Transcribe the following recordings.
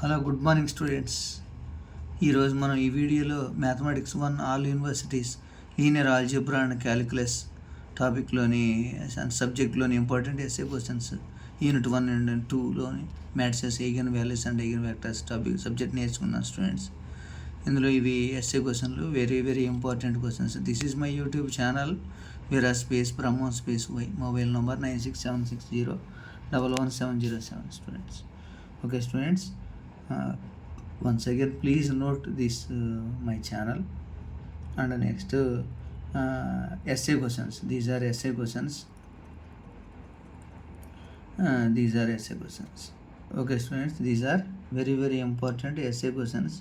Hello, good morning students. ఈరోజు మనం ఈ వీడియోలో mathematics 1 all universities linear algebra and calculus టాపిక్లోని సబ్జెక్ట్లోని important SA questions unit 1 and 2లోని matrices, eigen values and eigen vectors topic subject నేర్చుకున్నాం స్టూడెంట్స్. ఇందులో ఇవి ఎస్ఏ క్వశ్చన్లు, very very important questions. This is my YouTube channel Veera space Brahmam space Y. Mobile number 9676011707 students. Okay students, once again please note this my channel. And next essay questions. These are essay questions. Okay students, these are very very important essay questions.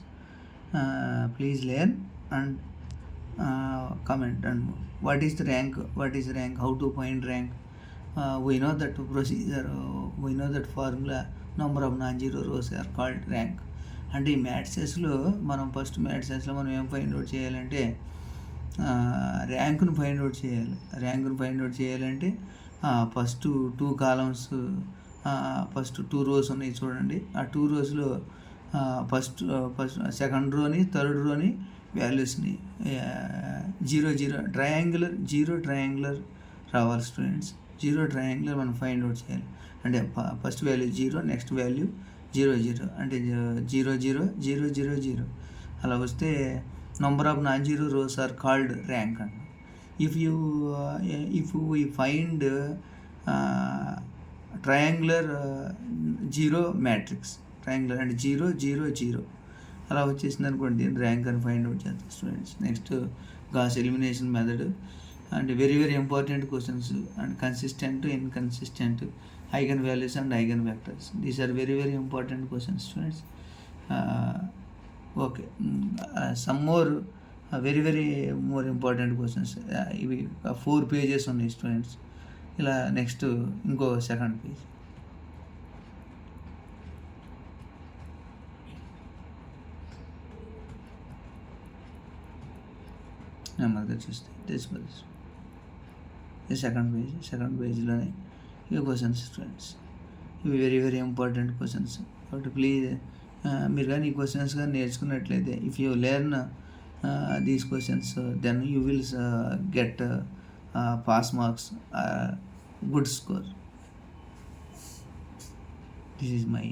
Please learn and comment. And what is the rank, how to find rank. We know that procedure, we know that formula. Number of non-zero rows are called rank. అంటే ఈ మ్యాట్రిసెస్లో మనం first మ్యాట్రిసెస్లో మనం ఏం find out చేయాలంటే ర్యాంకును find out చేయాలంటే first 2 columns, first 2 rose ఉన్నాయి చూడండి. ఆ 2 రోస్లో ఫస్ట్ సెకండ్ రోని, థర్డ్ రోని వాల్యూస్ని 0 ట్రయాంగులర్ రావాలి స్టూడెంట్స్. 0 ట్రయాంగులర్ మనం ఫైండ్ అవుట్ చేయాలి. అంటే ఫస్ట్ వాల్యూ 0, నెక్స్ట్ వాల్యూ 0 అంటే 0 అలా వస్తే number of non zero rows are called rank అంట. If we find triangular 0 matrix, triangular అంటే 0 అలా వచ్చేసింది అనుకోండి, ర్యాంక్ అని ఫైండ్ అవుట్ చేస్తాం students. Next Gauss elimination method and very very important questions. And consistent, inconsistent, eigen values and eigen vectors. These are very very important questions students. Okay, some more very very more important questions. ఇవి 4 pages ఉన్నాయి students. ఇలా next ఇంకో second page. నెమ్మదిగా చూస్తే తెలుసుకోవాలి. ఈ second పేజ్లోనే ఈ క్వశ్చన్స్ స్టూడెంట్స్. ఇవి వెరీ వెరీ ఇంపార్టెంట్ క్వశ్చన్స్. కాబట్టి ప్లీజ్ మీరు కానీ ఈ క్వశ్చన్స్ కానీ నేర్చుకున్నట్లయితే, if you learn these questions then you will get pass marks, good score. This is my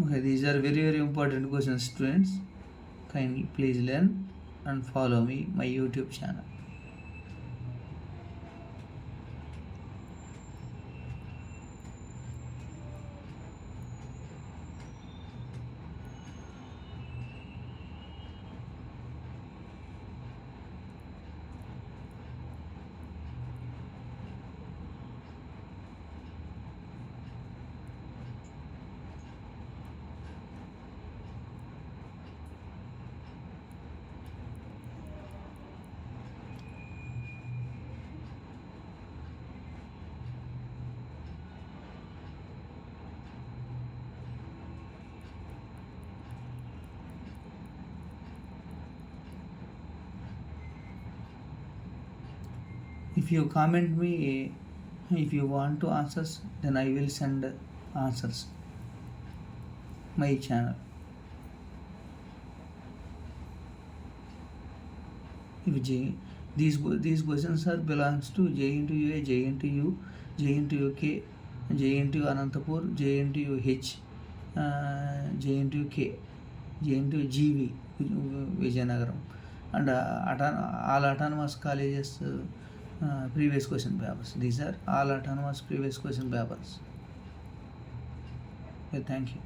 Okay, these are very very important questions students. Kindly please learn and follow me, my YouTube channel. If you comment me, if you want to answers, then I will send answers my channel. If these questions are belongs to JNTU, JNTU, JNTUK, JNTU Anantapur, JNTUH, JNTUK, JNTUGV Vijayanagaram, and all autonomous colleges previous question papers. These are all autonomous previous question papers. Okay, thank you.